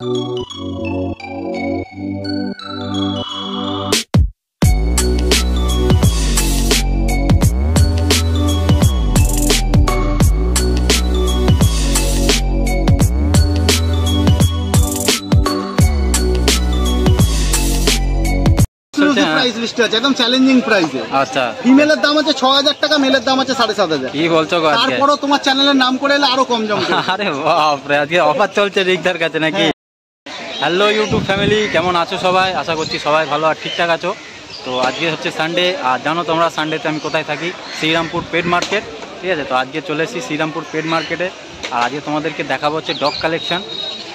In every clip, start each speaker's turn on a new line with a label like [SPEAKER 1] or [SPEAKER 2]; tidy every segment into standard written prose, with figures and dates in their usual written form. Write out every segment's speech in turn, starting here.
[SPEAKER 1] Price list আছে একদম challenging প্রাইসে। আচ্ছা, ফিমেলের দাম আছে 6000 টাকা, মেলের দাম আছে 7500। কি বলছো গো? তারপরও তোমার চ্যানেলের নাম করে এলে আরো কম জমবে। আরে বাপ রে, আজকে অফার চলছে রিকদার কাছে নাকি? হ্যালো ইউটিউব ফ্যামিলি, কেমন আছো সবাই? আশা করছি সবাই ভালো আর ঠিকঠাক আছো। তো আজকে হচ্ছে সানডে, আর জানো তোমরা সানডেতে আমি কোথায় থাকি? শ্রীরামপুর পেট মার্কেট, ঠিক আছে? তো আজকে চলে এসেছি শ্রীরামপুর পেট মার্কেটে, আর আজকে তোমাদেরকে দেখাবো হচ্ছে ডগ কালেকশন।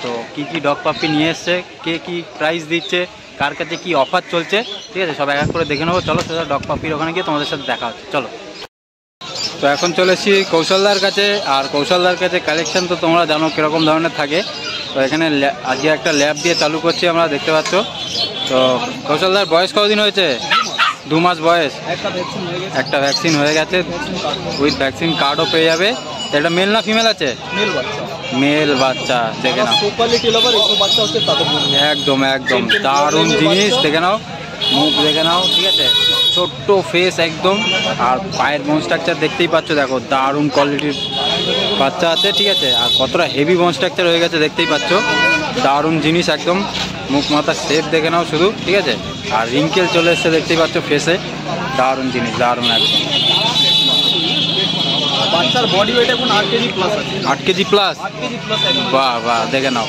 [SPEAKER 1] তো কি কি ডগ পাপ্পি নিয়ে এসছে, কে কি প্রাইস দিচ্ছে, কার কাছে কি অফার চলছে, ঠিক আছে? সব এক এক করে দেখে নেবো। চলো সোজা ডগ পাপ্পির ওখানে গিয়ে তোমাদের সাথে দেখা হচ্ছে, চলো। তো এখন চলে এসেছি কৌশলদার কাছে, আর কৌশলদার কাছে কালেকশন তো তোমরা জানো কীরকম ধরনের থাকে। তো এখানে আজকে একটা ল্যাব দিয়ে চালু করছি আমরা, দেখতে পাচ্ছ। তো কৌশলদার বয়স কতদিন হয়েছে? 2 মাস বয়স। একটা ভ্যাকসিন হয়ে গেছে, উইথ ভ্যাকসিন কার্ডও পেয়ে যাবে। এটা মেল না ফিমেল আছে? মেল বাচ্চা, দেখে নাও। একদম একদম দারুণ জিনিস, দেখে নাও, মুখ দেখে নাও, ঠিক আছে? ছোট্ট ফেস একদম, আর পায়ের বোন স্ট্রাকচার দেখতেই পাচ্ছ, দেখো দারুণ কোয়ালিটির বাচ্চা আছে, ঠিক আছে? আর কতটা হেভি বোন স্ট্রাকচার হয়ে গেছে দেখতেই পাচ্ছ, দারুণ জিনিস একদম। মুখ মাথার শেপ দেখে নাও শুধু, ঠিক আছে? আর রিঙ্কেল চলে এসছে দেখতেই পাচ্ছ ফেসে, দারুণ জিনিস, দারুণ একদম। বাচ্চার বডি ওয়েট এখন 8 কেজি প্লাস আছে। 8 কেজি প্লাস? বাহ বাহ, দেখে নাও,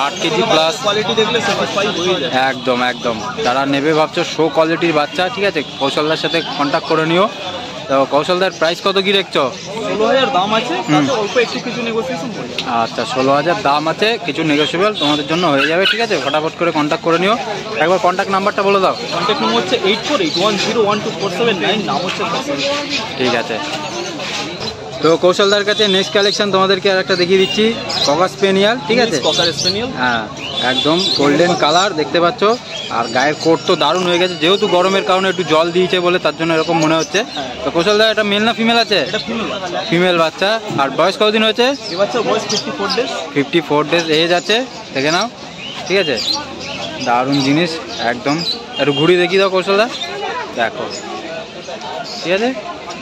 [SPEAKER 1] 8 কেজি প্লাস। কোয়ালিটি দেখলে স্যাটিসফাই হয়ে যায়। একদম একদম, যারা নেবে ভাবছো শো কোয়ালিটির বাচ্চা, ঠিক আছে? কৌশলদার সাথে কন্ট্যাক্ট করে নিও। তো কৌশলদার প্রাইস কত কি রেখছো? 16000 দাম আছে, অল্প একটু কিছু নেগোসিয়েশন হয়ে যাবে। আচ্ছা, 16000 দাম আছে, কিছু নেগোসিয়েবল তোমাদের জন্য হয়ে যাবে, ঠিক আছে? ফটাফট করে কন্ট্যাক্ট করে নিও। একবার কন্ট্যাক্ট নাম্বারটা বলে দাও। কন্ট্যাক্ট নাম্বার হচ্ছে 8481012479, নাম হচ্ছে। ঠিক আছে। তো কৌশলদার কাছে নেক্সট কালেকশন তোমাদেরকে আর একটা দেখিয়ে দিচ্ছি, ককার স্পেনিয়াল, ঠিক আছে? ককার স্পেনিয়াল, হ্যাঁ, একদম গোল্ডেন কালার দেখতে পাচ্ছ। আর গায়ের কোট তো দারুণ হয়ে গেছে, যেহেতু গরমের কারণে একটু জল দিয়েছে বলে তার জন্য এরকম মনে হচ্ছে। তো কৌশলদার এটা মেল না ফিমেল আছে? ফিমেল বাচ্চা। আর বয়স কতদিন হয়েছে? এই বাচ্চার বয়স 54 ডেজ। 54 ডেজ এজ আছে, দেখে নাও, ঠিক আছে? দারুণ জিনিস একদম। একটু ঘুরি দেখিয়ে দাও কৌশলদার, দেখো, ঠিক আছে?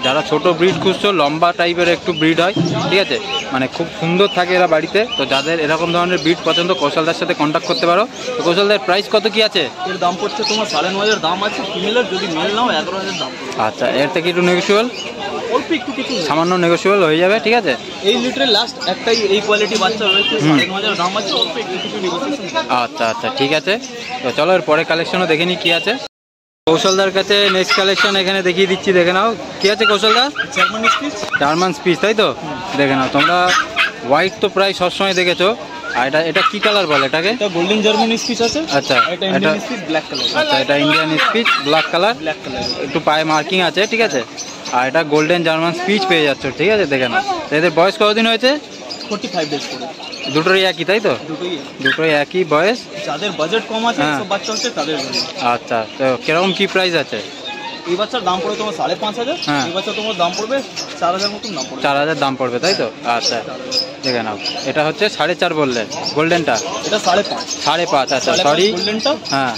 [SPEAKER 1] যারা ছোট ব্রিড খুঁজছো, লম্বা টাইপের একটু ব্রিড হয়, ঠিক আছে? মানে খুব সুন্দর থাকে এরা বাড়িতে। তো যাদের এরকম ধরনের ব্রিড পছন্দ, কৌশলদার সাথে কন্ট্যাক্ট করতে পারো। তো কৌশলদার প্রাইস কত কি আছে? এর দাম পড়ছে তোমার 9500 দাম আছে ফিমেলের, যদি মেল নাও 11000 দাম। আচ্ছা, এর থেকে একটু নেগোসিয়েবল, অল্প একটু কিছু সামান্য নেগোসিয়েবল হয়ে যাবে, ঠিক আছে? এই লিটারের লাস্ট একটাই এই কোয়ালিটি বাচ্চা রয়েছে, 9500 দাম আছে, অল্প একটু কিছু নেগোসিয়েশন। আচ্ছা আচ্ছা, ঠিক আছে। তো চলো এর পরে কালেকশনও দেখে নিই কি আছে। কৌশলদার কাছে নেক্সট কালেকশন এখানে দেখিয়ে দিচ্ছি, দেখে নাও কি আছে কৌশলদার? জার্মান স্পিচ, তাই তো? দেখে নাও তোমরা, হোয়াইট তো প্রায় সবসময় দেখেছো। আর এটা কি কালার বলে এটাকে? এটা গোল্ডেন জার্মান স্পিচ আছে। আচ্ছা, এটা ইন্ডিয়ান স্পিচ ব্ল্যাক কালার। আচ্ছা, এটা ইন্ডিয়ান স্পিচ ব্ল্যাক কালার, একটু পায়ে মার্কিং আছে, ঠিক আছে? আর এটা গোল্ডেন জার্মান স্পিচ পেয়ে যাচ্ছ, ঠিক আছে? দেখে নাও। এদের বয়স কতদিন হয়েছে? 45 ডেজ করে। দুটোরই একই, তাই তো? দুটোই একই বয়স। যাদের বাজেট কম আছে সব বাচ্চা হচ্ছে তাদের জন্য। আচ্ছা, তো কিরকম কি প্রাইস আছে? এই বাচ্চার দাম পড়বে তোমার 5500। এই বাচ্চা তোমার দাম পড়বে 4000 মতন দাম পড়বে। 4000 দাম পড়বে, তাই তো? আচ্ছা, দেখে নাও। এটা হচ্ছে 4.5 বললে গোল্ডেনটা? এটা 5.5। 5.5, আচ্ছা সরি, গোল্ডেনটা, হ্যাঁ,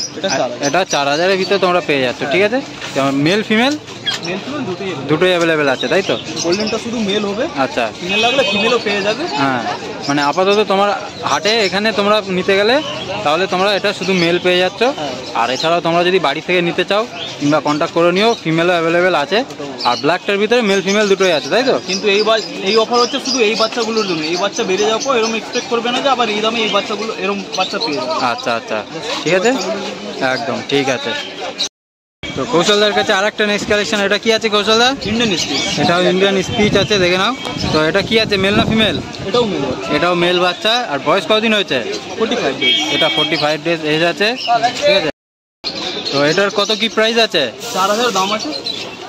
[SPEAKER 1] এটা 4000-এর ভিতরে তোমরা পেয়ে যাচ্ছ, ঠিক আছে? যেমন মেল ফিমেল দুটোই অ্যাভেলেবেল আছে, তাই তো? গোল্ডেনটা শুধু মেল হবে, আচ্ছা, ফিমেল লাগলে ফিমেলও পেয়ে যাবে। হ্যাঁ, মানে আপাতত তোমার হাটে এখানে তোমরা নিতে গেলে তাহলে তোমরা এটা শুধু মেল পেয়ে যাচ্ছ। আর এছাড়াও তোমরা যদি বাড়ি থেকে নিতে চাও কিংবা কন্ট্যাক্ট করে নিও, ফিমেলও অ্যাভেলেবেল আছে। আর ব্ল্যাকটার ভিতরে মেল ফিমেল দুটোই আছে, তাই তো? কিন্তু এই অফার হচ্ছে শুধু এই বাচ্চাগুলোর জন্য। এই বাচ্চা বেড়ে যাওয়ার পর এরকম এক্সপেক্ট করবে না যে আবার এই দামে এই বাচ্চাগুলো এরকম বাচ্চা পেয়ে যাবে। আচ্ছা আচ্ছা, ঠিক আছে, একদম ঠিক আছে। তো কৌশলদার কাছে আর একটা নেক্সট কালেকশন, এটা কি আছে কৌশলদার? Indian speech. এটাও ইন্ডিয়ান স্পিচ আছে, দেখে নাও। তো এটা কি আছে, মেল না ফিমেল? এটাও মেল। এটাও মেল বাচ্চা। আর বয়স কতদিন হয়েছে? 45 ডেজ। এটা 45 ডেজ এজ আছে, ঠিক আছে? তো এটার কত কি প্রাইস আছে? 4000 দাম আছে।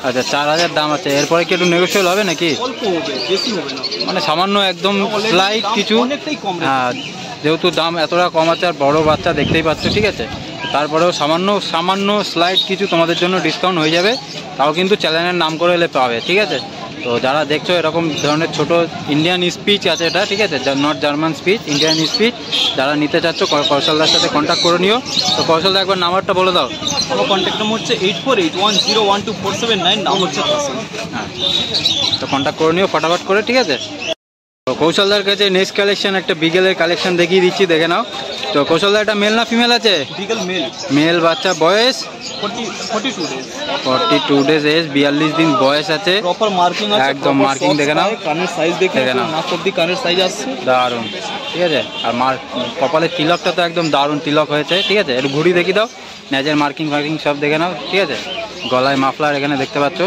[SPEAKER 1] আচ্ছা, 4000 দাম আছে। এরপরে কি একটু নেগোসিয়েবল হবে নাকি? অল্প হবে, বেশি হবে না, মানে সামান্য একদম স্লাইট কিছু। হ্যাঁ, যেহেতু দাম এতটা কম আছে আর বড় বাচ্চা দেখতেই পাচ্ছ, ঠিক আছে? তারপরেও সামান্য স্লাইড কিছু তোমাদের জন্য ডিসকাউন্ট হয়ে যাবে, তাও কিন্তু চ্যানেলের নাম করে এলে পাবে, ঠিক আছে? তো যারা দেখছো এরকম ধরনের ছোট ইন্ডিয়ান স্পিচ আছে এটা, ঠিক আছে, not German speech, Indian speech, যারা নিতে চাচ্ছ কৌশলদার সাথে কন্ট্যাক্ট করে নিও। তো কৌশলদা একবার নাম্বারটা বলে দাও।
[SPEAKER 2] আমার কন্ট্যাক্ট নম্বর হচ্ছে 8481012479, নাম হচ্ছে কৌশল।
[SPEAKER 1] হ্যাঁ, তো কন্ট্যাক্ট করে নিও ফটাফট করে, ঠিক আছে। তো কৌশলদার কাছে নেক্সট কালেকশন একটা বিগেলের কালেকশন দেখিয়ে দিচ্ছি, দেখে নাও। তো কৌশলদা এটা মেল না ফিমেল আছে?
[SPEAKER 2] বিগেল মেল।
[SPEAKER 1] মেল বাচ্চা, বয়স
[SPEAKER 2] 42 ডেজ।
[SPEAKER 1] 42 ডেজ এজ, 42 দিন বয়স আছে।
[SPEAKER 2] প্রপার মার্কিং আছে,
[SPEAKER 1] একদম মার্কিং দেখে নাও।
[SPEAKER 2] কানের সাইজ দেখে নাও, নাক অবধি কানের সাইজ আসছে,
[SPEAKER 1] দারুণ, ঠিক আছে। আর কপালের তিলকটা তো একদম দারুণ তিলক হয়েছে, ঠিক আছে। একটু ঘুড়ি দেখি দাও, ন্যাজের মার্কিং সব দেখে নাও, ঠিক আছে। গলায় মাফলার এখানে দেখতে পাচ্ছ,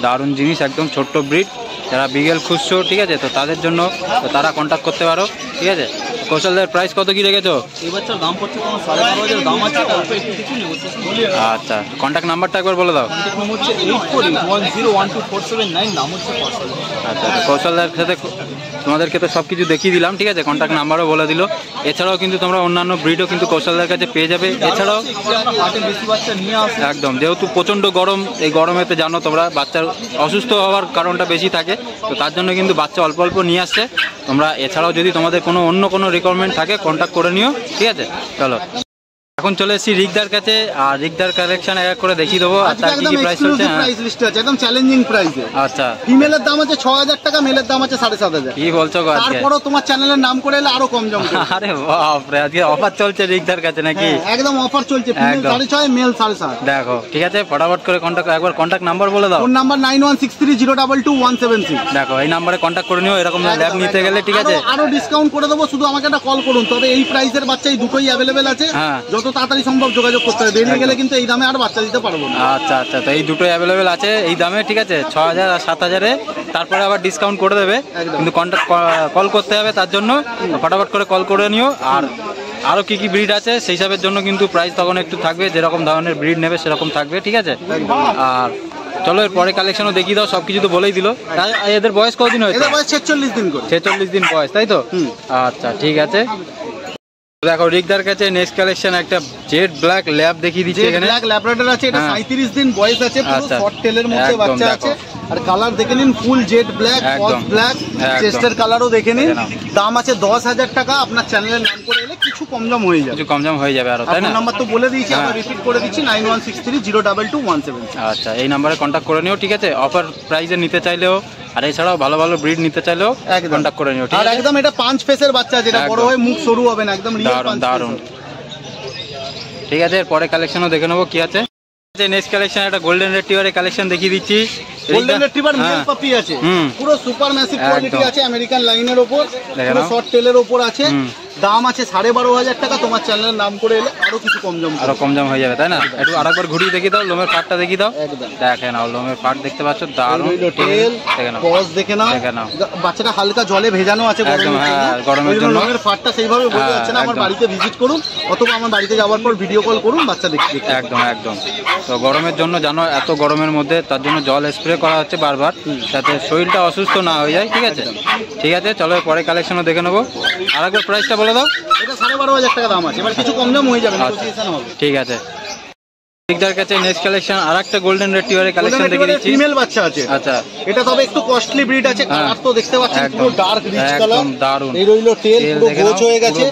[SPEAKER 1] দারুণ জিনিস, একদম ছোট্ট ব্রিড। যারা বিগেল খুঁজছো, ঠিক আছে, তো তাদের জন্য তো তারা কন্ট্যাক্ট করতে পারো, ঠিক আছে। কৌশলদের প্রাইস কত কি রেখেছো?
[SPEAKER 2] এই বাচ্চার দাম পড়ছে তোমার 12,500 দাম আছে, অল্প একটু কিছু নেগোসিয়েশন।
[SPEAKER 1] আচ্ছা, কন্ট্যাক্ট নাম্বারটা একবার বলে দাও।
[SPEAKER 2] কন্ট্যাক্ট নম্বর হচ্ছে 8481012479, নাম হচ্ছে কৌশল।
[SPEAKER 1] আচ্ছা, কৌশলদার সাথে তোমাদেরকে তো সব কিছু দেখিয়ে দিলাম, ঠিক আছে, কন্ট্যাক্ট নাম্বারও বলে দিল। এছাড়াও কিন্তু তোমরা অন্যান্য ব্রিডও কিন্তু কৌশলদার কাছে পেয়ে যাবে। এছাড়াও
[SPEAKER 2] বেশি বাচ্চা নিয়ে আসে,
[SPEAKER 1] একদম, যেহেতু প্রচণ্ড গরম, এই গরমেতে জানো তোমরা বাচ্চার অসুস্থ হওয়ার কারণটা বেশি থাকে, তো তার জন্য কিন্তু বাচ্চা অল্প অল্প নিয়ে আসছে তোমরা। এছাড়াও যদি তোমাদের অন্য কোনো রিকোয়ারমেন্ট থাকে কন্ট্যাক্ট করে নিও, ঠিক আছে। চলো এখন চলে এসেছি রিকদার কাছে, আর রিকদার কালেকশন এক এক করে দেখিয়ে দেবো। আর তার কি প্রাইস চলছে?
[SPEAKER 3] প্রাইস লিস্ট আছে একদম চ্যালেঞ্জিং প্রাইসে।
[SPEAKER 1] আচ্ছা,
[SPEAKER 3] ফিমেলের দাম আছে 6000 টাকা, মেলের দাম আছে 7500।
[SPEAKER 1] কি বলছো গো? আজকে
[SPEAKER 3] তারপরও তোমার চ্যানেলের নাম করে এলে আরো কম জম করবে।
[SPEAKER 1] আরে বাপ রে, আজকে অফার চলছে রিকদার কাছে নাকি?
[SPEAKER 3] একদম অফার চলছে, ফিমেল 6.5, মেল 7.5।
[SPEAKER 1] দেখো, ঠিক আছে, ফটাফট করে একবার কন্ট্যাক্ট নাম্বার বলে দাও।
[SPEAKER 3] Phone number 9163022176।
[SPEAKER 1] দেখো, এই নাম্বারে কন্ট্যাক্ট করে নিও এরকম ল্যাব নিতে গেলে, ঠিক আছে।
[SPEAKER 3] আরো ডিসকাউন্ট করে দেবো, শুধু আমাকে একটা কল করুন। তবে এই প্রাইসের বাচ্চা এই দুটোই অ্যাভেলেবেল আছে, যত তাড়াতাড়ি সম্ভব যোগাযোগ করতে হবে। বেরিয়ে গেলে কিন্তু এই দামে আর বাচ্চা দিতে পারবো না।
[SPEAKER 1] আচ্ছা আচ্ছা, তো এই দুটোই অ্যাভেলেবেল আছে এই দামে, ঠিক আছে, 6000 আর 7000-এ। তারপরে আবার ডিসকাউন্ট করে দেবে, কিন্তু কন্ট্যাক্ট কল করতে হবে তার জন্য। ফটাফট করে কল করে নিও। আর আরও কী কী ব্রিড আছে সেই হিসাবের জন্য কিন্তু প্রাইস তখন একটু থাকবে, যেরকম ধরনের ব্রিড নেবে সেরকম থাকবে, ঠিক আছে। আর চলো এর পরে কালেকশনও দেখিয়ে দাও, সব কিছু তো বলেই দিল। এদের বয়স কতদিন হয়েছে?
[SPEAKER 3] এদের বয়স 46 দিন করে।
[SPEAKER 1] 46 দিন বয়স, তাই তো? আচ্ছা, ঠিক আছে। দেখো, রিকদার কাছে নেক্সট কালেকশন একটা জেড ব্ল্যাক ল্যাব দেখিয়ে দিচ্ছি। এখানে
[SPEAKER 3] ব্ল্যাক ল্যাব্রাডর আছে, এটা 37 দিন বয়স আছে, পুরো শর্ট টেলের মধ্যে বাচ্চা আছে। আর কালার দেখে নিন, full jet black, false black, চেস্টের কালারও দেখে নিন। দাম আছে 10,000 টাকা। আপনার চ্যানেলের নাম করে এলে কিছু কম দাম হয়ে যাবে,
[SPEAKER 1] কিছু কম দাম হয়ে যাবে। আর তাই না,
[SPEAKER 3] নাম্বার তো বলে দিয়েছি, আমরা রিপিট করে দিচ্ছি, 9163022176।
[SPEAKER 1] আচ্ছা, এই নাম্বারে কন্ট্যাক্ট করে নিও, ঠিক আছে। অফার প্রাইসে নিতে চাইলেও, আর এছাড়াও ভালো ভালো ব্রিড নিতে চাইলেও কন্ট্যাক্ট করে নিও, ঠিক আছে।
[SPEAKER 3] আর একদম এটা 5 ফেসের বাচ্চা, যেটা বড় হয়ে মুখ সরু হবে না, একদম
[SPEAKER 1] দারুণ। ঠিক আছে, এর পরে কালেকশনও দেখে নেবো কি আছে। নেক্সট কালেকশন একটা গোল্ডেন রেট্রিভারের কালেকশন দেখিয়ে দিচ্ছি।
[SPEAKER 3] গোল্ডেন রিট্রিভার মেল পাপি আছে, পুরো সুপার ম্যাসিভ কোয়ালিটি আছে, আমেরিকান লাইনের উপর, পুরো শর্ট টেলের উপর আছে। দাম আছে 12,500 টাকা। তোমার চ্যানেলের নাম করে এলে আরো কিছু কম জম হয়ে যাবে,
[SPEAKER 1] তাই না? একটু আরেকবার ঘুরিয়ে দেখিয়ে দাও, লোমের পাটটা দেখিয়ে দাও। দেখে নাও, লোমের পাট দেখতে পাচ্ছ, দারুণ টেল, দেখে নাও,
[SPEAKER 3] ক্রস দেখে নাও। বাচ্চাটা হালকা জলে ভেজানো আছে গরমের জন্য, লোমের পাটটা সেইভাবে বোঝা যাচ্ছে না। আমার বাড়িতে ভিজিট করুন, অথবা আমার বাড়িতে যাওয়ার পর ভিডিও কল করুন, বাচ্চা দেখতে।
[SPEAKER 1] একদম একদম। তো গরমের জন্য জানো, এত গরমের মধ্যে তার জন্য জল স্প্রে করা হচ্ছে বারবার, যাতে শরীরটা অসুস্থ না হয়ে যায়, ঠিক আছে। ঠিক আছে, চলো পরে কালেকশনও দেখে নেবো। আরেকবার প্রাইসটা বলে দাও।
[SPEAKER 3] এটা 12,500 টাকা দাম আছে, এবার কিছু কম দাম হয়ে যাবে, নেগোসিয়েশন হবে,
[SPEAKER 1] ঠিক আছে। রিকদার কাছে নেক্সট কালেকশন আরেকটা গোল্ডেন রেট্রিভারের কালেকশন দেখে দিচ্ছি।
[SPEAKER 3] ফিমেল বাচ্চা আছে।
[SPEAKER 1] আচ্ছা,
[SPEAKER 3] এটা তবে একটু কস্টলি ব্রিড আছে, কালার তো দেখতে পাচ্ছেন পুরো ডার্ক রিচ কালার,
[SPEAKER 1] একদম দারুণ।
[SPEAKER 3] এই রইলো টেল, পুরো গোছ হয়ে গেছে।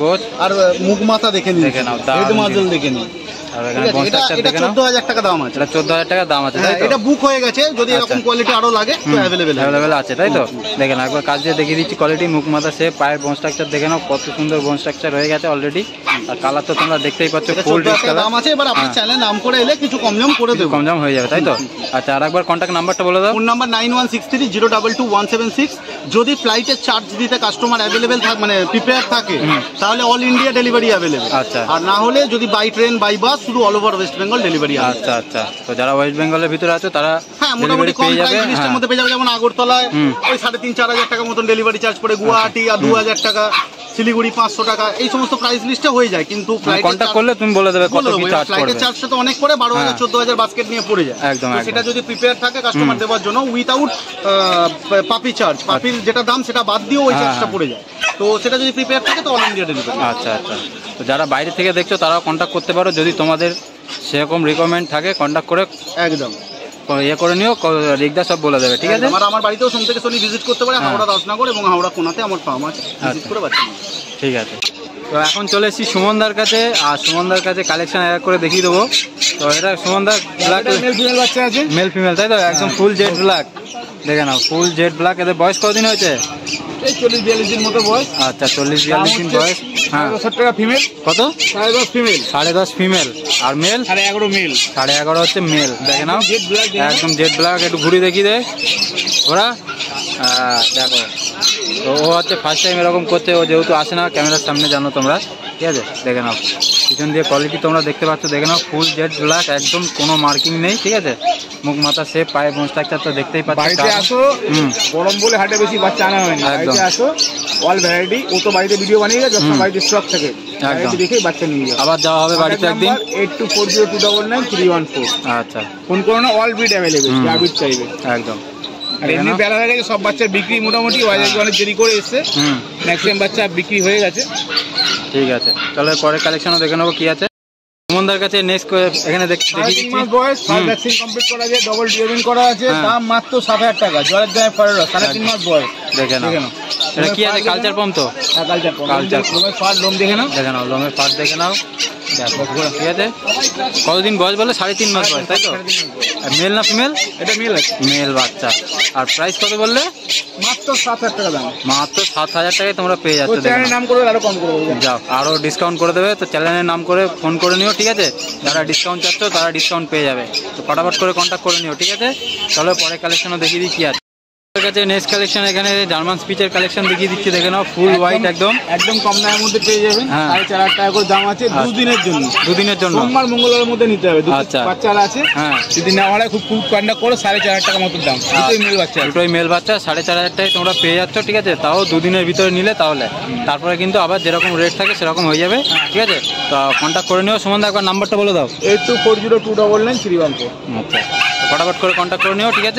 [SPEAKER 3] আর মুখ মাথা দেখে নিন, হেড মাজল দেখে নিন।
[SPEAKER 1] আর এখানে বোন স্ট্রাকচার দেখে নাও,
[SPEAKER 3] 14,000 টাকা দাম আছে।
[SPEAKER 1] এটা 14,000 টাকা দাম আছে, তাই তো?
[SPEAKER 3] এটা বুক হয়ে গেছে, যদি এরকম কোয়ালিটি আরো লাগে তো अवेलेबल
[SPEAKER 1] আছে, তাই তো? দেখেন একবার কাজ দিয়ে দেখিয়ে দিচ্ছি কোয়ালিটি। মুখ মাথা সে পায়ের বোন স্ট্রাকচার দেখে নাও, কত সুন্দর বোন স্ট্রাকচার হয়ে গেছে অলরেডি। আর কালার তো তোমরা দেখতেই পাচ্ছ, ফুল রিচ কালার।
[SPEAKER 3] দাম আছে, এবার আপনি চ্যানেল নাম করে এলে কিছু কম দাম করে দেব,
[SPEAKER 1] কম দাম হয়ে যাবে, তাই তো? আচ্ছা, আরেকবার কন্টাক্ট নাম্বারটা বলে দাও।
[SPEAKER 3] Phone number 9163022176। যদি ফ্লাইটের চার্জ দিতে কাস্টমার अवेलेबल থাকে, মানে প্রিপেয়ার থাকে, তাহলে অল ইন্ডিয়া ডেলিভারি अवेलेबल।
[SPEAKER 1] আচ্ছা,
[SPEAKER 3] আর না হলে যদি বাই ট্রেন বাই বাস, শুধু all over West Bengal delivery.
[SPEAKER 1] আচ্ছা আচ্ছা, তো যারা ওয়েস্ট বেঙ্গলের ভিতরে আছে তারা
[SPEAKER 3] মোটামুটি কম প্রাইস লিস্টের মধ্যে পেয়ে যাবে। যেমন আগরতলায় ওই 3,500-4,000 টাকা মতন ডেলিভারি চার্জ পড়ে, গুয়াহাটি আর 2,000 টাকা, শিলিগুড়ি 500 টাকা, এই সমস্ত প্রাইস লিস্টে হয়ে যায়। কিন্তু
[SPEAKER 1] কন্টাক্ট করলে তুমি বলে দেবে কত কি চার্জ পড়বে।
[SPEAKER 3] ফ্লাইটের চার্জটা তো অনেক পড়ে, 12,000 14,000 বাস্কেট নিয়ে পড়ে যায়।
[SPEAKER 1] একদম,
[SPEAKER 3] সেটা যদি প্রিপেয়ার থাকে কাস্টমার দেওয়ার জন্য, উইথাউট পাপি চার্জ, পাপির যেটা দাম সেটা বাদ দিয়েও ওই চার্জটা পড়ে যায়। তো সেটা যদি প্রিপেয়ার থাকে তো অল ইন্ডিয়া ডেলিভারি।
[SPEAKER 1] আচ্ছা আচ্ছা, তো যারা বাইরে থেকে দেখছো তারাও কন্টাক্ট করতে পারো, যদি তোমাদের সেরকম রিকমেন্ড থাকে কন্টাক্ট করে।
[SPEAKER 3] একদম।
[SPEAKER 1] ইয়ে করে নিও, রিকদা সব বলে দেবে, ঠিক আছে?
[SPEAKER 3] আমার বাড়িতেও সোম থেকে শনি ভিজিট করতে পারে, হাওড়া দাসনগর এবং হাওড়া কোনাতে আমার ফার্ম আছে, ভিজিট করে বাচ্চা নিয়ে।
[SPEAKER 1] ঠিক আছে, তো এখন চলে এসেছি সুমনদার কাছে, আর সুমনদার কাছে কালেকশন এক করে দেখিয়ে দেবো। তো এটা সুমনদার ব্ল্যাক
[SPEAKER 3] মেল ফিমেল বাচ্চা আছে,
[SPEAKER 1] মেল ফিমেল তাই তো? একদম ফুল জেড ব্ল্যাক, দেখে নাও ফুল জেড ব্ল্যাক। এদের বয়স কতদিন হয়েছে?
[SPEAKER 3] এই 40-42 দিন মতো বয়স।
[SPEAKER 1] আচ্ছা 40-42 দিন বয়স। হ্যাঁ
[SPEAKER 3] 10 টাকা ফিমেল।
[SPEAKER 1] কত?
[SPEAKER 3] 10.5 ফিমেল।
[SPEAKER 1] 10.5 ফিমেল, আর মেল
[SPEAKER 3] 11.5 মেল।
[SPEAKER 1] 11.5 হচ্ছে মেল, দেখে নাও
[SPEAKER 3] জেড ব্ল্যাক,
[SPEAKER 1] একদম জেড ব্ল্যাক। একটু ঘুরি দেখিয়ে দে ওরা, দেখো। তো ও হচ্ছে ফার্স্ট টাইম এরকম করছে, ও যেহেতু আসে না ক্যামেরার সামনে, জানো তোমরা, ঠিক আছে? দেখে নাও পিছন দিয়ে কোয়ালিটি তোমরা দেখতে পাচ্ছ, দেখে নাও ফুল জেড ব্ল্যাক, একদম কোনো মার্কিং নেই, ঠিক আছে? মুখ মাথা শেপ, পায়ে বোন স্ট্রাকচার তো দেখতেই পাচ্ছ।
[SPEAKER 3] বাড়িতে আসো, গরম বলে হাটে বেশি বাচ্চা আনা হয়নি, বাড়িতে আসো অল ভ্যারাইটি। ও তো বাড়িতে ভিডিও বানিয়ে গেছে, সব বাড়িতে স্টক থাকে, ভ্যারাইটি দেখেই বাচ্চা নিয়ে যাও।
[SPEAKER 1] আবার যাওয়া হবে বাড়িতে একদিন।
[SPEAKER 3] 8240299314।
[SPEAKER 1] আচ্ছা
[SPEAKER 3] ফোন করো না, অল ব্রিড অ্যাভেলেবেল, যা ব্রিড চাইবে
[SPEAKER 1] একদম।
[SPEAKER 3] আর এমনি বেলা হয়ে গেছে, সব বাচ্চার বিক্রি মোটামুটি, অনেক দেরি করে এসছে, ম্যাক্সিমাম বাচ্চা বিক্রি হয়ে গেছে।
[SPEAKER 1] ঠিক আছে, তাহলে পরের কালেকশনও দেখে নেবো কি আছে সুমনদার কাছে। নেক্সট এখানে দেখি
[SPEAKER 3] 3 মাস বয়স, ভ্যাকসিন কমপ্লিট করা আছে, ডবল ডিওমিন করা আছে, দাম মাত্র 7,000 টাকা, জলের দামে ফেরত। 3.5 মাস বয়স,
[SPEAKER 1] দেখে নাও। এটা কি আছে? কালচার পাম্প তো?
[SPEAKER 3] হ্যাঁ কালচার পাম্প।
[SPEAKER 1] কালচার
[SPEAKER 3] লোমের ফার, লোম দেখে নাও,
[SPEAKER 1] দেখে নাও লোমের পাট দেখে নাও, দেখো ঠিক আছে। কতদিন বয়স বলে? 3.5 মাস বয়স, তাই তো? মেল না ফিমেল?
[SPEAKER 3] এটা মেল আছে,
[SPEAKER 1] মেল বাচ্চা। আর প্রাইস কত বললে?
[SPEAKER 3] মাত্র 7,000 টাকা দাম।
[SPEAKER 1] মাত্র 7,000 টাকায় তোমরা পেয়ে যাচ্ছ।
[SPEAKER 3] চ্যানেলের নাম করে আরো কম করে দেবো,
[SPEAKER 1] যাও আরো ডিসকাউন্ট করে দেবে, তো চ্যানেলের নাম করে ফোন করে নিও, ঠিক আছে? যারা ডিসকাউন্ট চাচ্ছ তারা ডিসকাউন্ট পেয়ে যাবে, তো ফটাফট করে কন্ট্যাক্ট করে নিও, ঠিক আছে? তাহলে পরে কালেকশনও দেখিয়ে দিই কি আছে কাছে। নেক্সট কালেকশন এখানে জার্মান স্পিচের কালেকশন দেখিয়ে দিচ্ছি, দেখে নাও ফুল হোয়াইট, একদম
[SPEAKER 3] কম দামের মধ্যে পেয়ে যাবেন। 4,500 টাকা করে দাম আছে, 2 দিনের জন্য।
[SPEAKER 1] 2 দিনের জন্য,
[SPEAKER 3] সোমবার মঙ্গলবারের মধ্যে নিতে হবে।
[SPEAKER 1] আচ্ছা
[SPEAKER 3] বাচ্চারা আছে, যদি না হয় খুব কন্ট্যাক্ট করো, 4,500 টাকা মতো দাম। দুটোই মেল বাচ্চা,
[SPEAKER 1] দুটোই মেল বাচ্চা, 4,500 টাকায় তোমরা পেয়ে যাচ্ছ, ঠিক আছে? তাও 2 দিনের ভিতরে নিলে, তাহলে তারপরে কিন্তু আবার যেরকম রেট থাকে সেরকম হয়ে যাবে, ঠিক আছে? তো কন্ট্যাক্ট করে নিও। সুমনদা একবার নাম্বারটা বলে দাও।
[SPEAKER 3] 8240299314।
[SPEAKER 1] আচ্ছা, ফটাফট করে কন্ট্যাক্ট করে নিও, ঠিক আছে?